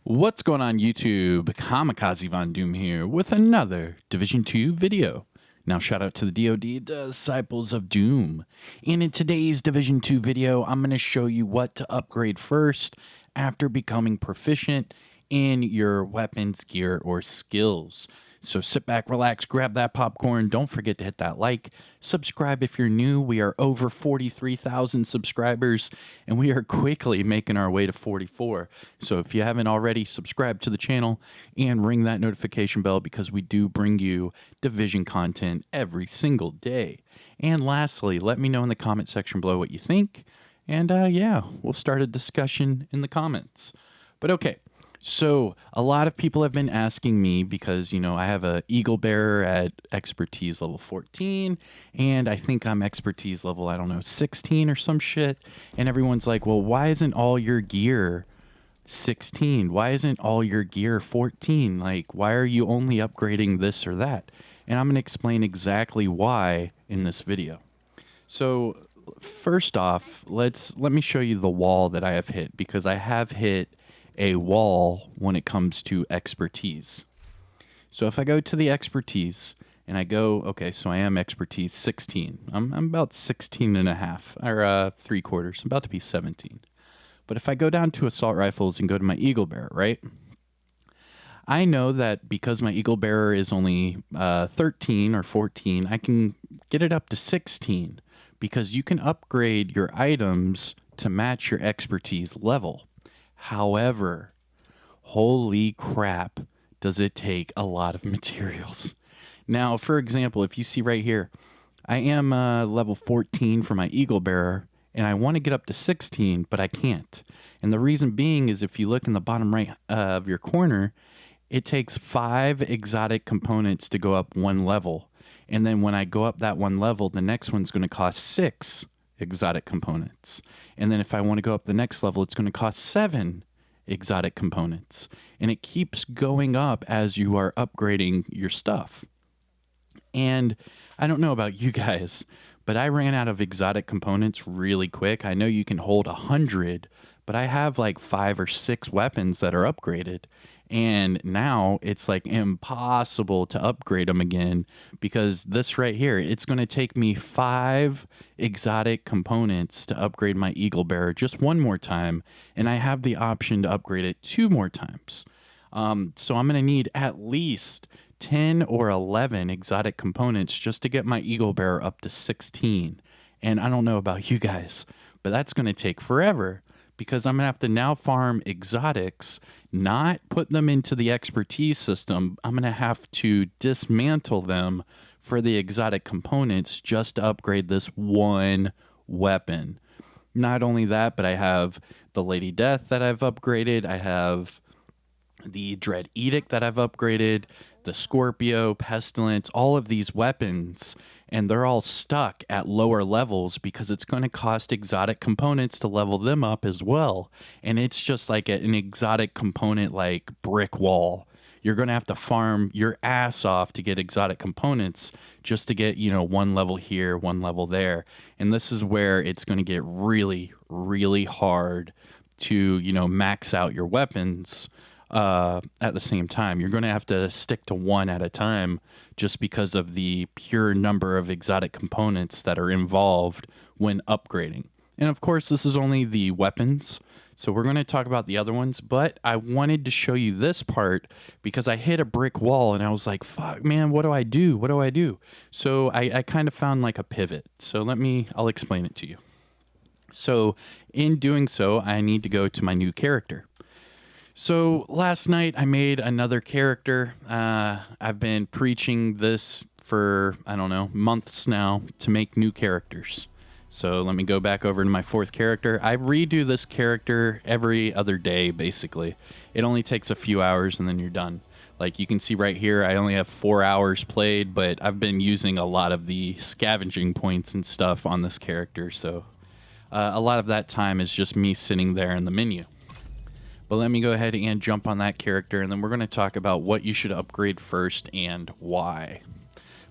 What's going on YouTube? Kamikazevondoom here with another Division 2 video. Now shout out to the DoD Disciples of Doom. And in today's Division 2 video, I'm going to show you what to upgrade first after becoming proficient in your weapons, gear, or skills. So sit back, relax, grab that popcorn. Don't forget to hit that like. Subscribe if you're new. We are over 43,000 subscribers, and we are quickly making our way to 44. So if you haven't already, subscribe to the channel and ring that notification bell because we do bring you Division content every single day. And lastly, let me know in the comment section below what you think. And yeah, we'll start a discussion in the comments. But okay. So a lot of people have been asking me because, I have a Eagle Bearer at expertise level 14, and I think I'm expertise level, I don't know, 16 or some shit. And everyone's like, well, why isn't all your gear 16? Why isn't all your gear 14? Like, why are you only upgrading this or that? And I'm going to explain exactly why in this video. So first off, let me show you the wall that I have hit, because I have hit a wall when it comes to expertise. So if I go to the expertise and I go, okay, so I am expertise 16. I'm about 16 and a half, or 3/4. I'm about to be 17. But if I go down to assault rifles and go to my Eagle Bearer, right? I know that because my Eagle Bearer is only 13 or 14, I can get it up to 16 because you can upgrade your items to match your expertise level. However, holy crap, does it take a lot of materials. Now, for example, if you see right here, I am level 14 for my Eagle Bearer, and I want to get up to 16, but I can't. And the reason being is if you look in the bottom right of your corner, it takes 5 exotic components to go up 1 level. And then when I go up that 1 level, the next one's going to cost 6 exotic components. And then if I want to go up the next level, it's going to cost 7 exotic components. And it keeps going up as you are upgrading your stuff. And I don't know about you guys, but I ran out of exotic components really quick. I know you can hold 100, but I have like 5 or 6 weapons that are upgraded. And now it's like impossible to upgrade them again because this right here, it's going to take me 5 exotic components to upgrade my Eagle Bearer just one more time. And I have the option to upgrade it 2 more times. So I'm going to need at least 10 or 11 exotic components just to get my Eagle Bearer up to 16. And I don't know about you guys, but that's going to take forever because I'm going to have to now farm exotics, not put them into the expertise system. I'm going to have to dismantle them for the exotic components just to upgrade this one weapon. Not only that, but I have the Lady Death that I've upgraded. I have the Dread Edict that I've upgraded, the Scorpio, Pestilence, all of these weapons, and they're all stuck at lower levels because it's going to cost exotic components to level them up as well. And it's just like an exotic component like brick wall. You're going to have to farm your ass off to get exotic components just to get, 1 level here, 1 level there. And this is where it's going to get really, really hard to, max out your weapons at the same time. You're going to have to stick to 1 at a time just because of the pure number of exotic components that are involved when upgrading. And of course, this is only the weapons. So we're going to talk about the other ones, but I wanted to show you this part because I hit a brick wall and I was like, fuck, man, what do I do? What do I do? So I kind of found like a pivot. So I'll explain it to you. So in doing so, I need to go to my new character. So last night I made another character. I've been preaching this for, I don't know, months now to make new characters. So let me go back over to my 4th character. I redo this character every other day, basically. It only takes a few hours and then you're done. Like you can see right here, I only have 4 hours played, but I've been using a lot of the scavenging points and stuff on this character. So a lot of that time is just me sitting there in the menu. But let me go ahead and jump on that character, and then we're going to talk about what you should upgrade first and why.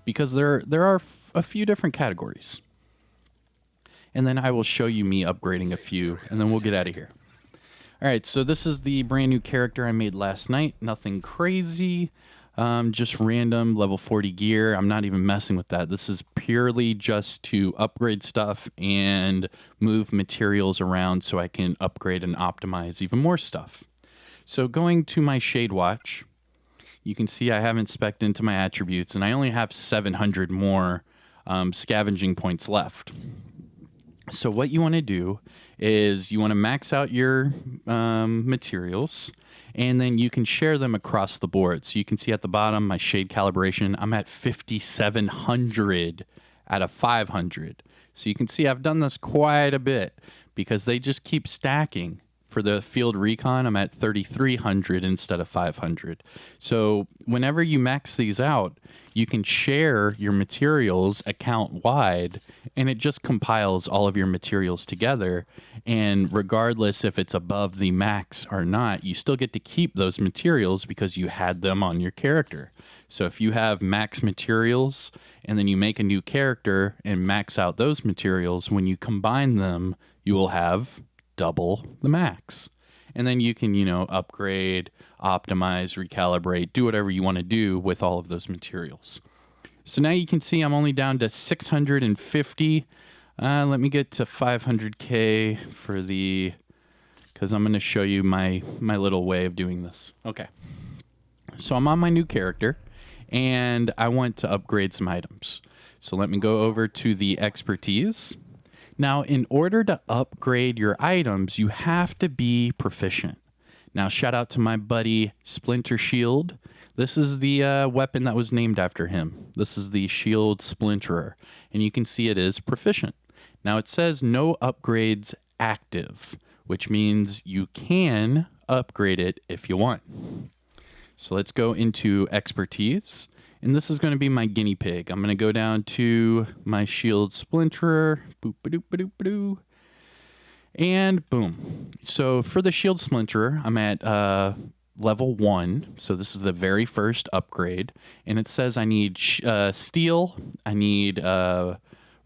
Because there are a few different categories. And then I will show you me upgrading a few, and then we'll get out of here. All right, so this is the brand new character I made last night. Nothing crazy, just random level 40 gear. I'm not even messing with that. This is purely just to upgrade stuff and move materials around so I can upgrade and optimize even more stuff. So going to my Shade Watch, you can see I haven't spec'd into my attributes, and I only have 700 more scavenging points left. So what you want to do is you want to max out your materials, and then you can share them across the board. So you can see at the bottom, my shade calibration, I'm at 5,700 out of 500. So you can see I've done this quite a bit because they just keep stacking. For the field recon, I'm at 3,300 instead of 500. So whenever you max these out, you can share your materials account wide, and it just compiles all of your materials together. And regardless if it's above the max or not, you still get to keep those materials because you had them on your character. So if you have max materials and then you make a new character and max out those materials, when you combine them, you will have double the max. And then you can, upgrade, optimize, recalibrate, do whatever you want to do with all of those materials. So now you can see I'm only down to 650. Let me get to 500K because I'm going to show you my little way of doing this. Okay. So I'm on my new character and I want to upgrade some items. So let me go over to the expertise. Now, in order to upgrade your items, you have to be proficient. Now, shout out to my buddy Splinter Shield. This is the weapon that was named after him. This is the Shield Splinterer, and you can see it is proficient. Now, it says no upgrades active, which means you can upgrade it if you want. So let's go into expertise. And this is going to be my guinea pig. I'm going to go down to my shield splinterer. Boop, ba-doop, ba-doop, ba-doo. And boom. So for the shield splinterer, I'm at level 1. So this is the very first upgrade. And it says I need steel. I need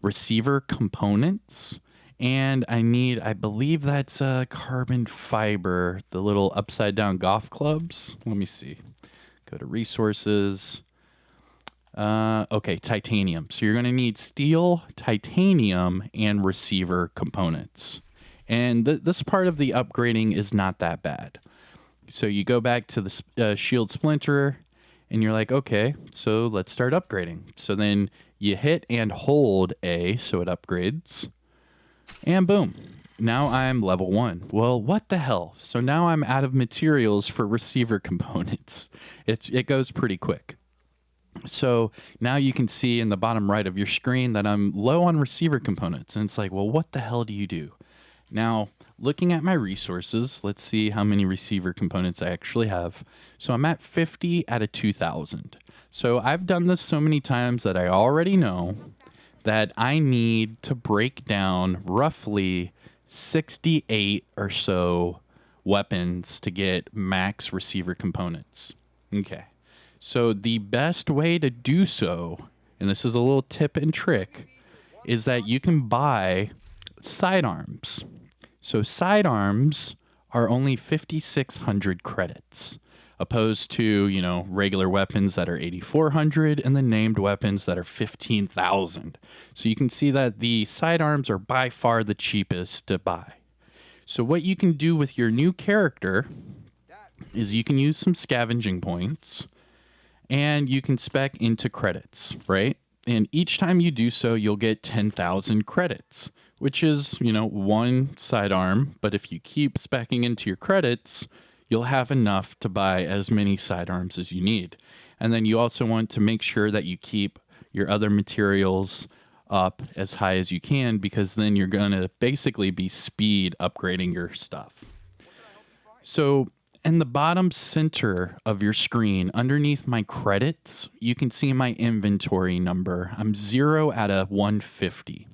receiver components. And I believe that's carbon fiber, the little upside down golf clubs. Let me see. Go to resources. Okay, titanium. So you're going to need steel, titanium, and receiver components. And this part of the upgrading is not that bad. So you go back to the shield splinterer, and you're like, okay, so let's start upgrading. So then you hit and hold A, so it upgrades. And boom. Now I'm level 1. Well, what the hell? So now I'm out of materials for receiver components. It goes pretty quick. So now you can see in the bottom right of your screen that I'm low on receiver components. And it's like, well, what the hell do you do? Now, looking at my resources, let's see how many receiver components I actually have. So I'm at 50 out of 2,000. So I've done this so many times that I already know that I need to break down roughly 68 or so weapons to get max receiver components. Okay. So the best way to do so, and this is a little tip and trick, is that you can buy sidearms. So sidearms are only 5,600 credits, opposed to, regular weapons that are 8,400 and the named weapons that are 15,000. So you can see that the sidearms are by far the cheapest to buy. So what you can do with your new character is you can use some scavenging points, and you can spec into credits, right? And each time you do so, you'll get 10,000 credits, which is, one sidearm. But if you keep speccing into your credits, you'll have enough to buy as many sidearms as you need. And then you also want to make sure that you keep your other materials up as high as you can, because then you're going to basically be speed upgrading your stuff. So in the bottom center of your screen, underneath my credits, you can see my inventory number. I'm 0 out of 150.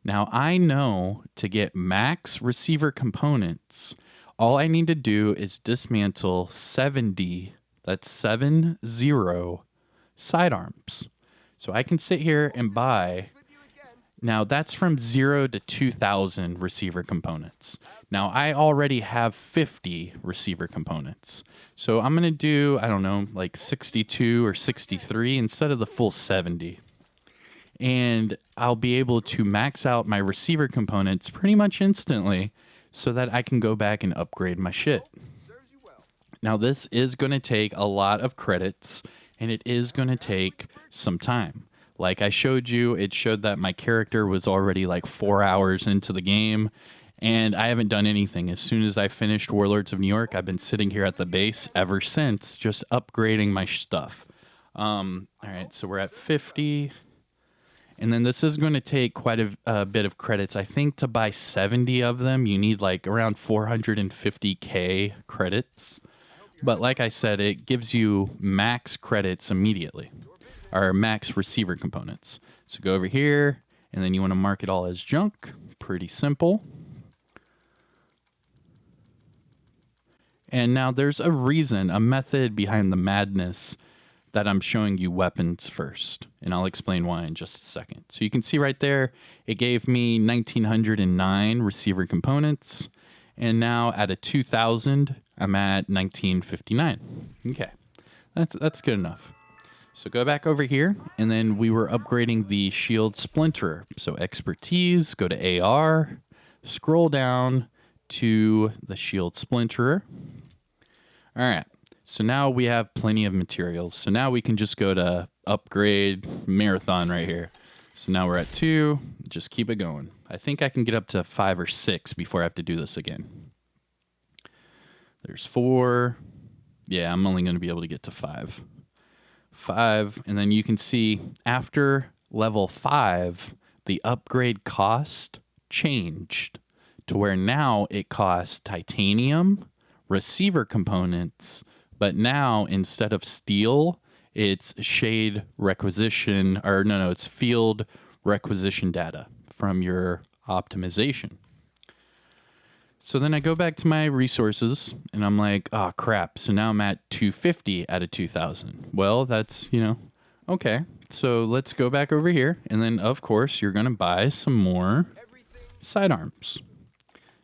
Now, I know to get max receiver components, all I need to do is dismantle 70, that's 70 sidearms. So I can sit here and buy Now that's from 0 to 2,000 receiver components. Now I already have 50 receiver components. So I'm going to do, I don't know, like 62 or 63 instead of the full 70. And I'll be able to max out my receiver components pretty much instantly so that I can go back and upgrade my shit. Now this is going to take a lot of credits and it is going to take some time. Like I showed you, it showed that my character was already like 4 hours into the game, and I haven't done anything. As soon as I finished Warlords of New York, I've been sitting here at the base ever since, just upgrading my stuff. All right, so we're at 50, and then this is going to take quite a bit of credits. I think to buy 70 of them, you need like around 450k credits. But like I said, it gives you max credits immediately. Our max receiver components. So go over here, and then you want to mark it all as junk. Pretty simple. And now there's a reason, a method behind the madness that I'm showing you weapons first. And I'll explain why in just a second. So you can see right there, it gave me 1,909 receiver components. And now at a 2,000, I'm at 1,959. Okay, that's good enough. So go back over here, and then we were upgrading the shield splinterer. So expertise, go to AR, scroll down to the shield splinterer. All right, so now we have plenty of materials. So now we can just go to upgrade marathon right here. So now we're at 2, just keep it going. I think I can get up to 5 or 6 before I have to do this again. There's 4. Yeah, I'm only going to be able to get to 5. 5, and then you can see after level 5, the upgrade cost changed to where now it costs titanium, receiver components, but now instead of steel, it's shade requisition, or no, it's field requisition data from your optimization. So then I go back to my resources and I'm like, oh crap. So now I'm at 250 out of 2,000. Well, that's, okay. So let's go back over here. And then of course you're going to buy some more sidearms.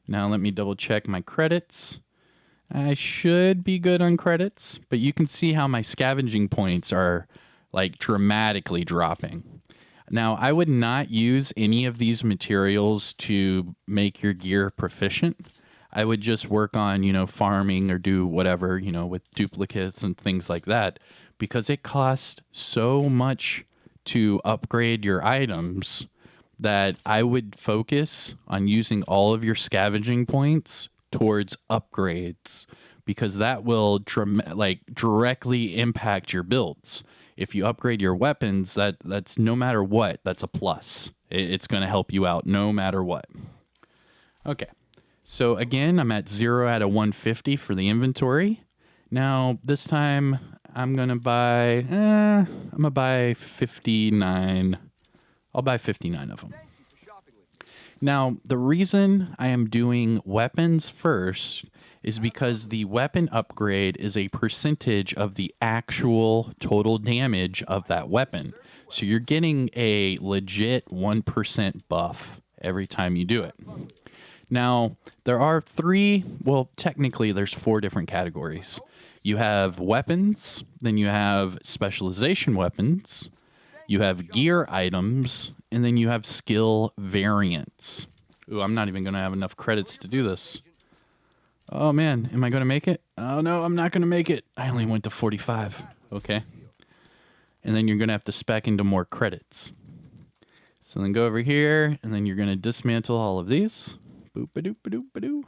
Now let me double check my credits. I should be good on credits, but you can see how my scavenging points are like dramatically dropping. Now, I would not use any of these materials to make your gear proficient. I would just work on, farming or do whatever, with duplicates and things like that, because it costs so much to upgrade your items that I would focus on using all of your scavenging points towards upgrades, because that will directly impact your builds. If you upgrade your weapons, that's no matter what, that's a plus. It's going to help you out no matter what. Okay, so again, I'm at 0 out of 150 for the inventory. Now, this time, I'm going to buy 59. I'll buy 59 of them. Now, the reason I am doing weapons first is because the weapon upgrade is a percentage of the actual total damage of that weapon. So you're getting a legit 1% buff every time you do it. Now, there are technically there's 4 different categories. You have weapons, then you have specialization weapons, you have gear items, and then you have skill variants. Ooh, I'm not even going to have enough credits to do this. Oh man, am I going to make it? Oh no, I'm not going to make it. I only went to 45. Okay. And then you're going to have to spec into more credits. So then go over here, and then you're going to dismantle all of these. Boop-a-doop-a-doop-a-doo.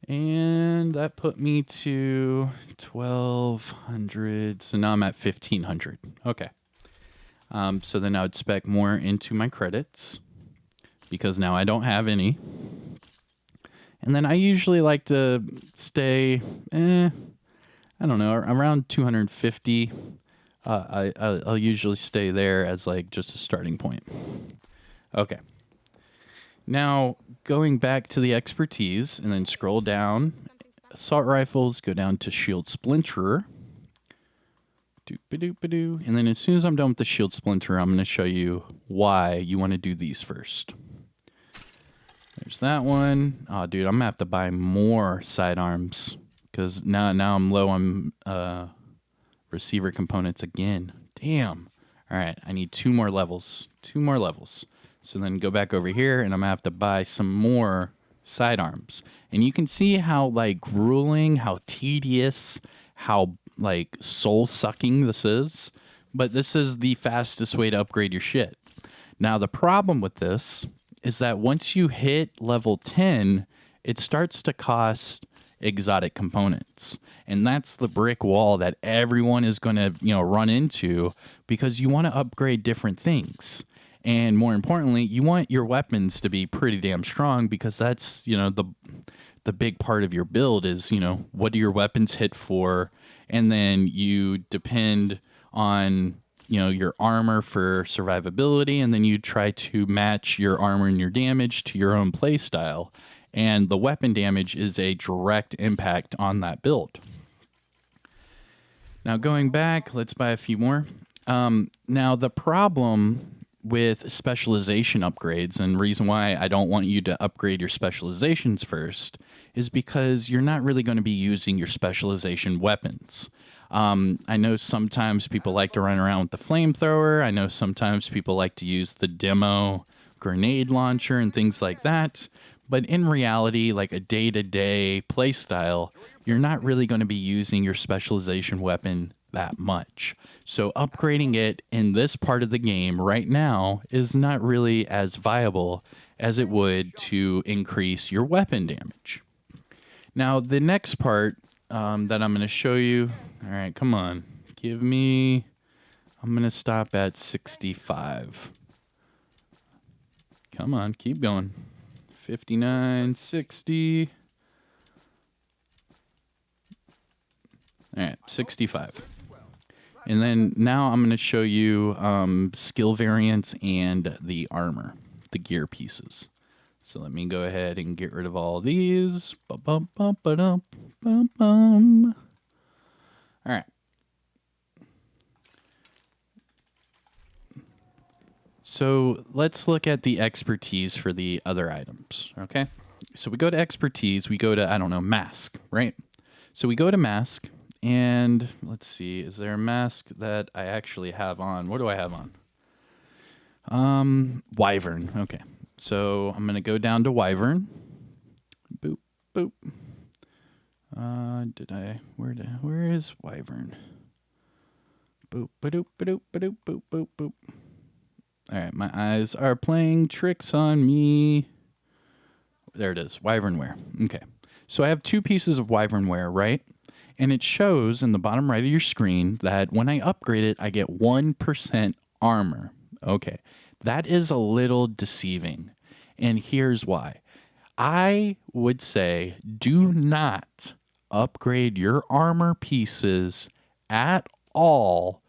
And that put me to 1,200. So now I'm at 1,500. Okay. So then I would spec more into my credits, because now I don't have any. And then I usually like to stay, I don't know, around 250. I'll usually stay there as like just a starting point. Okay. Now, going back to the expertise and then scroll down, assault rifles, go down to shield splinterer. Doop-a-doop-a-doo. And then as soon as I'm done with the shield splinter, I'm going to show you why you want to do these first. There's that one. Oh, dude, I'm going to have to buy more sidearms because now I'm low on receiver components again. Damn. All right, I need 2 more levels. 2 more levels. So then go back over here, and I'm going to have to buy some more sidearms. And you can see how, like, grueling, how tedious, how, like, soul-sucking this is. But this is the fastest way to upgrade your shit. Now, the problem with this is that once you hit level 10, it starts to cost exotic components. And that's the brick wall that everyone is going to, run into because you want to upgrade different things. And more importantly, you want your weapons to be pretty damn strong because that's, the big part of your build is, what do your weapons hit for? And then you depend on, your armor for survivability, and then you try to match your armor and your damage to your own play style. And the weapon damage is a direct impact on that build. Now going back, let's buy a few more. Now the problem with specialization upgrades, and reason why I don't want you to upgrade your specializations first, is because you're not really going to be using your specialization weapons. I know sometimes people like to run around with the flamethrower. I know sometimes people like to use the demo grenade launcher and things like that. But in reality, like a day-to-day play style, you're not really going to be using your specialization weapon that much. So upgrading it in this part of the game right now is not really as viable as it would to increase your weapon damage. Now, the next part that I'm going to show you... All right, come on. I'm going to stop at 65. Come on, keep going. 59, 60. All right, 65. And then now I'm going to show you skill variants and the armor, the gear pieces. So let me go ahead and get rid of all these. All right. So let's look at the expertise for the other items, okay? So we go to expertise, we go to, mask, right? So we go to mask, and let's see, is there a mask that I actually have on? What do I have on? Wyvern, okay. So I'm going to go down to Wyvern. Boop, boop. Where is Wyvern? Boop, ba-doop, ba-doop, ba-doop, boop, boop, boop. All right, my eyes are playing tricks on me. There it is, Wyvern wear. Okay, so I have 2 pieces of Wyvern wear, right? And it shows in the bottom right of your screen that when I upgrade it, I get 1% armor. Okay, that is a little deceiving. And here's why. I would say do not upgrade your armor pieces at all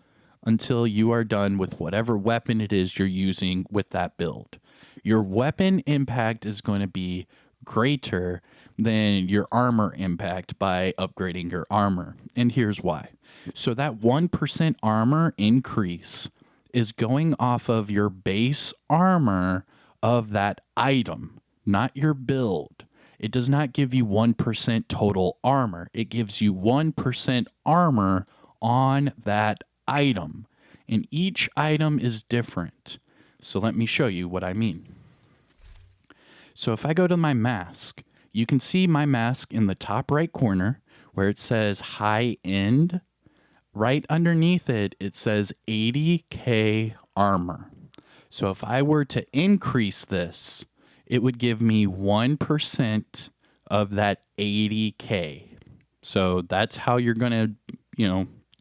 until you are done with whatever weapon it is you're using with that build. Your weapon impact is going to be greater than your armor impact by upgrading your armor. And here's why. So that 1% armor increase is going off of your base armor of that item, not your build. It does not give you 1% total armor. It gives you 1% armor on that item. And each item is different. So let me show you what I mean. So if I go to my mask, you can see my mask in the top right corner where it says high end. Right underneath it, it says 80k armor. So if I were to increase this, it would give me 1% of that 80k. So that's how you're going to,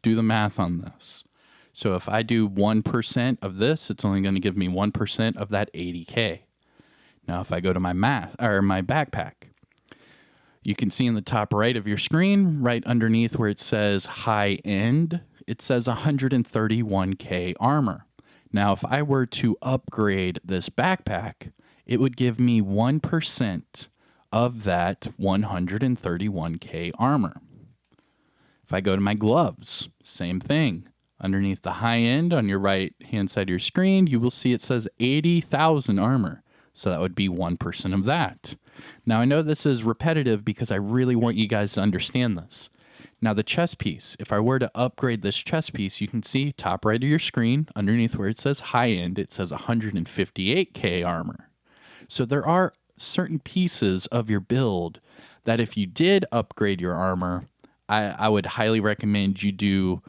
do the math on this. So if I do 1% of this, it's only going to give me 1% of that 80k. Now if I go to my my backpack, you can see in the top right of your screen, right underneath where it says high end, it says 131k armor. Now if I were to upgrade this backpack, it would give me 1% of that 131k armor. If I go to my gloves, same thing, Underneath the high end on your right hand side of your screen, you will see it says 80,000 armor. So that would be 1% of that. Now I know this is repetitive because I really want you guys to understand this. Now the chest piece, if I were to upgrade this chest piece, you can see top right of your screen, underneath where it says high end, it says 158k armor. So there are certain pieces of your build that if you did upgrade your armor, I would highly recommend you do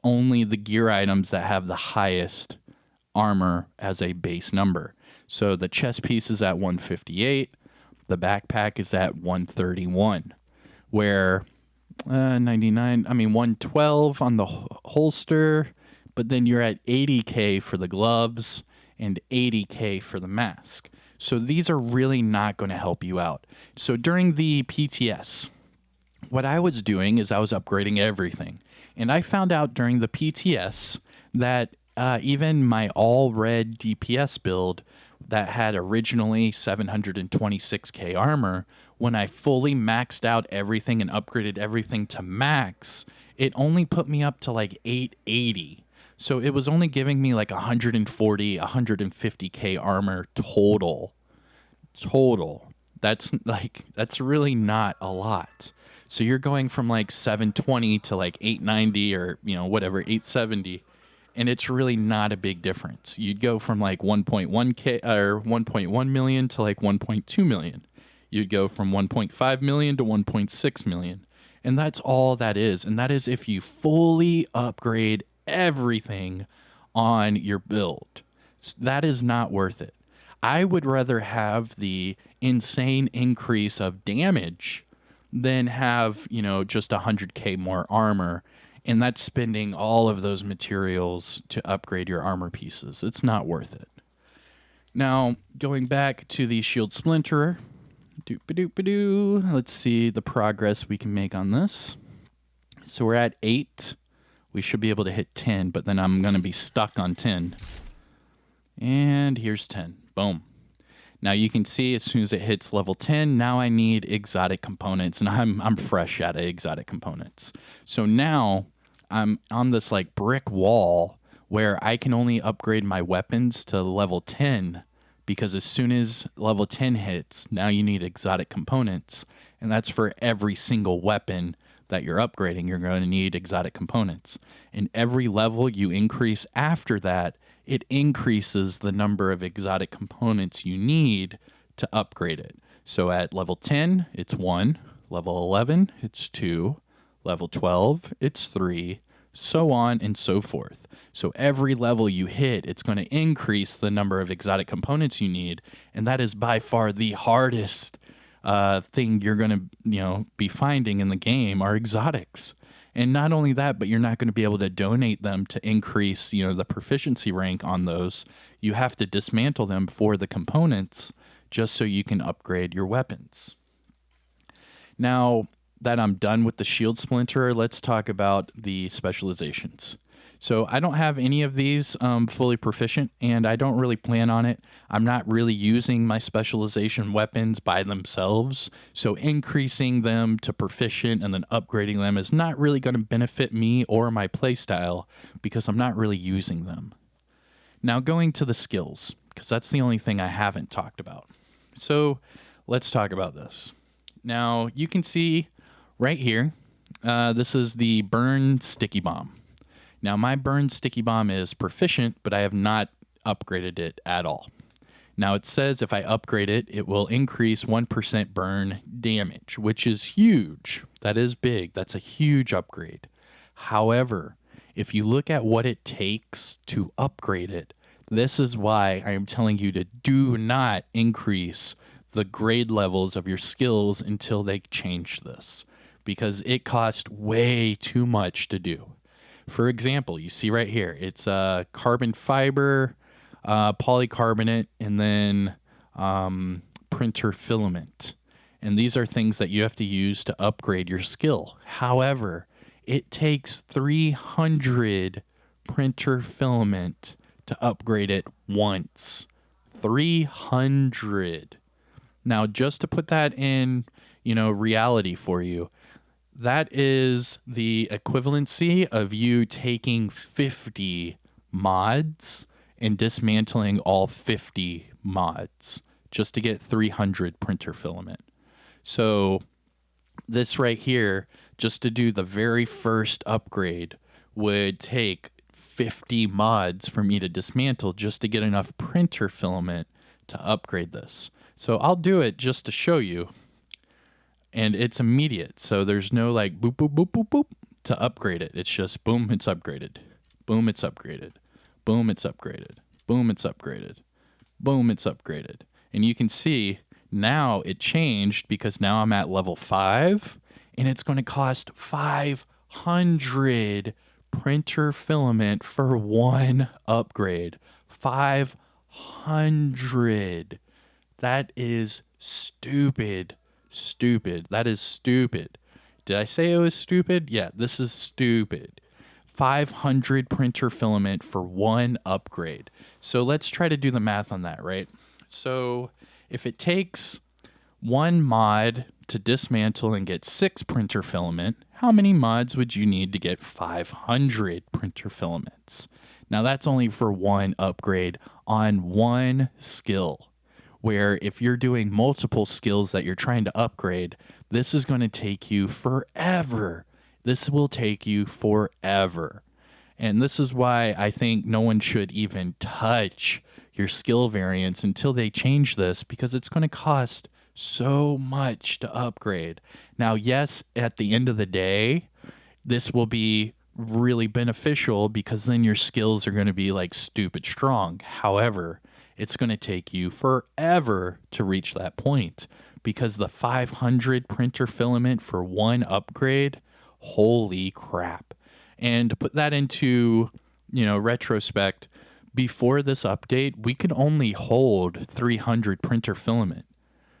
only the gear items that have the highest armor as a base number. So the chest piece is at 158, the backpack is at 131, where 112 on the holster, but then you're at 80k for the gloves and 80k for the mask. So these are really not going to help you out. So during the PTS, what I was doing is I was upgrading everything. And I found out during the PTS that even my all red DPS build that had originally 726k armor, when I fully maxed out everything and upgraded everything to max, it only put me up to like 880. So it was only giving me like 140, 150k armor total. That's really not a lot. So you're going from like 720 to like 890 or, whatever, 870. And it's really not a big difference. You'd go from like 1.1K or 1.1 million to like 1.2 million. You'd go from 1.5 million to 1.6 million. And that's all that is. And that is if you fully upgrade everything on your build. That is not worth it. I would rather have the insane increase of damage than have, just 100k more armor. And that's spending all of those materials to upgrade your armor pieces. It's not worth it. Now, going back to the shield splinterer, let's see the progress we can make on this. So we're at 8. We should be able to hit 10, but then I'm going to be stuck on 10. And here's 10. Boom. Now you can see as soon as it hits level 10, now I need exotic components, and I'm fresh out of exotic components. So now I'm on this like brick wall where I can only upgrade my weapons to level 10, because as soon as level 10 hits, now you need exotic components, and that's for every single weapon that you're upgrading. You're going to need exotic components. And every level you increase after that, it increases the number of exotic components you need to upgrade it. So at level 10, it's 1. Level 11, it's 2. Level 12, it's 3. So on and so forth. So every level you hit, it's going to increase the number of exotic components you need. And that is by far the hardest thing you're going to be finding in the game are exotics. And not only that, but you're not going to be able to donate them to increase, the proficiency rank on those. You have to dismantle them for the components just so you can upgrade your weapons. Now that I'm done with the shield splinterer, let's talk about the specializations. So I don't have any of these fully proficient, and I don't really plan on it. I'm not really using my specialization weapons by themselves, so increasing them to proficient and then upgrading them is not really going to benefit me or my playstyle because I'm not really using them. Now going to the skills, because that's the only thing I haven't talked about. So let's talk about this. Now you can see right here, this is the burn sticky bomb. Now, my burn sticky bomb is proficient, but I have not upgraded it at all. Now, it says if I upgrade it, it will increase 1% burn damage, which is huge. That is big. That's a huge upgrade. However, if you look at what it takes to upgrade it, this is why I am telling you to do not increase the grade levels of your skills until they change this, because it costs way too much to do. For example, you see right here, it's carbon fiber, polycarbonate, and then printer filament. And these are things that you have to use to upgrade your skill. However, it takes 300 printer filament to upgrade it once. 300. Now, just to put that in, reality for you, That is the equivalency of you taking 50 mods and dismantling all 50 mods just to get 300 printer filament. So this right here, just to do the very first upgrade, would take 50 mods for me to dismantle just to get enough printer filament to upgrade this. So I'll do it just to show you. And it's immediate. So there's no like boop, boop, boop, boop, boop to upgrade it. It's just boom, it's upgraded. Boom, it's upgraded. Boom, it's upgraded. Boom, it's upgraded. Boom, it's upgraded. And you can see now it changed because now I'm at level 5 and it's going to cost 500 printer filament for one upgrade. 500. That is stupid. Stupid. That is stupid. Did I say it was stupid? Yeah, this is stupid. 500 printer filament for one upgrade. So let's try to do the math on that, right? So if it takes one mod to dismantle and get 6 printer filament, how many mods would you need to get 500 printer filaments? Now that's only for one upgrade on one skill, where if you're doing multiple skills that you're trying to upgrade, this is going to take you forever. This will take you forever. And this is why I think no one should even touch your skill variants until they change this, because it's going to cost so much to upgrade. Now, yes, at the end of the day, this will be really beneficial because then your skills are going to be like stupid strong. However, it's going to take you forever to reach that point because the 500 printer filament for one upgrade, holy crap. And to put that into, retrospect, before this update, we could only hold 300 printer filament.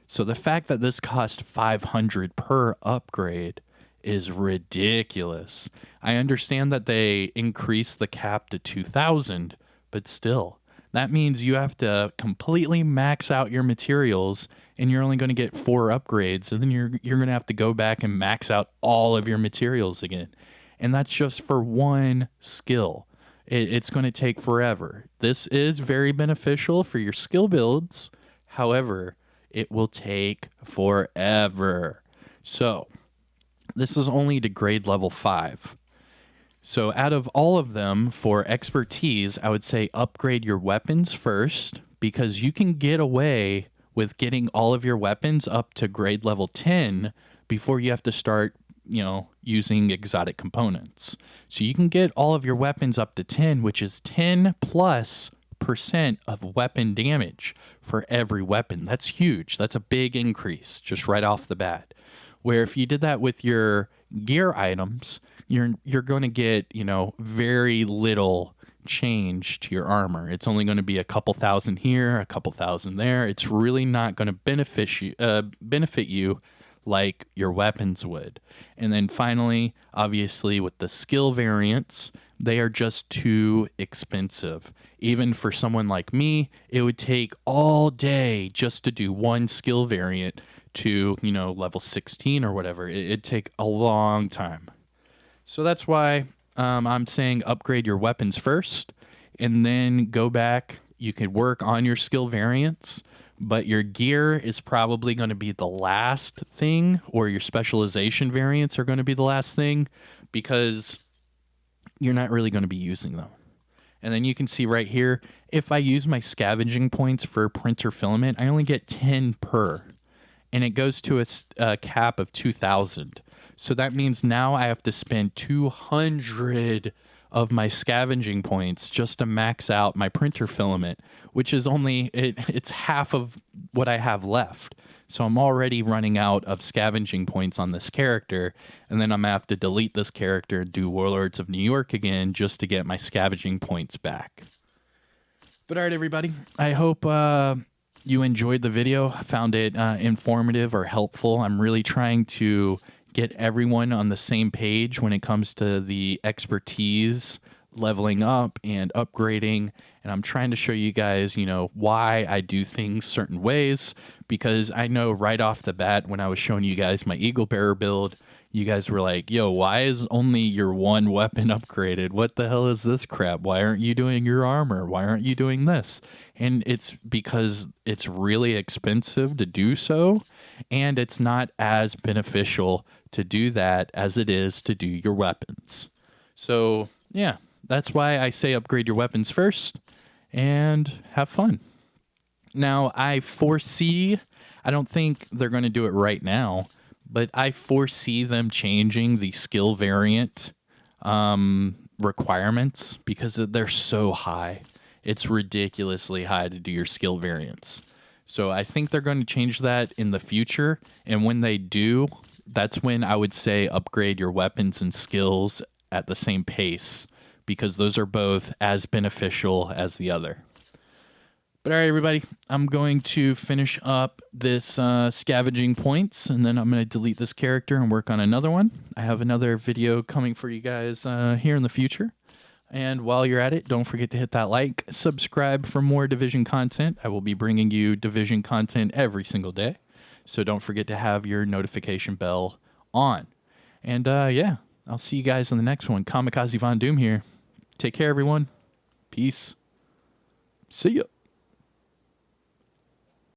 So the fact that this cost 500 per upgrade is ridiculous. I understand that they increased the cap to 2,000, but still, that means you have to completely max out your materials and you're only going to get 4 upgrades. And then you're going to have to go back and max out all of your materials again. And that's just for one skill. It's going to take forever. This is very beneficial for your skill builds. However, it will take forever. So this is only to grade level 5. So out of all of them, for expertise, I would say upgrade your weapons first, because you can get away with getting all of your weapons up to grade level 10 before you have to start, using exotic components. So you can get all of your weapons up to 10, which is 10+% of weapon damage for every weapon. That's huge. That's a big increase just right off the bat. Where if you did that with your gear items, you're going to get, very little change to your armor. It's only going to be a couple thousand here, a couple thousand there. It's really not going to benefit you like your weapons would. And then finally, obviously with the skill variants, they are just too expensive. Even for someone like me, it would take all day just to do one skill variant to, level 16 or whatever. It'd take a long time. So that's why I'm saying upgrade your weapons first and then go back. You could work on your skill variants, but your gear is probably going to be the last thing, or your specialization variants are going to be the last thing, because you're not really going to be using them. And then you can see right here, if I use my scavenging points for printer filament, I only get 10 per. And it goes to a cap of 2,000. So that means now I have to spend 200 of my scavenging points just to max out my printer filament, which is only, it's half of what I have left. So I'm already running out of scavenging points on this character, and then I'm going to have to delete this character and do Warlords of New York again just to get my scavenging points back. But all right, everybody, I hope you enjoyed the video, found it informative or helpful. I'm really trying to get everyone on the same page when it comes to the expertise, leveling up and upgrading. And I'm trying to show you guys, why I do things certain ways, because I know right off the bat when I was showing you guys my Eagle Bearer build, you guys were like, yo, why is only your one weapon upgraded? What the hell is this crap? Why aren't you doing your armor? Why aren't you doing this? And it's because it's really expensive to do so, and it's not as beneficial to do that as it is to do your weapons. So, yeah, that's why I say upgrade your weapons first and have fun. Now, I don't think they're going to do it right now, but I foresee them changing the skill variant requirements because they're so high. It's ridiculously high to do your skill variants. So I think they're going to change that in the future. And when they do, that's when I would say upgrade your weapons and skills at the same pace, because those are both as beneficial as the other. But all right, everybody, I'm going to finish up this scavenging points, and then I'm going to delete this character and work on another one. I have another video coming for you guys here in the future. And while you're at it, don't forget to hit that like, subscribe for more Division content. I will be bringing you Division content every single day. So don't forget to have your notification bell on. And yeah, I'll see you guys in the next one. Kamikazevondoom here. Take care, everyone. Peace. See ya.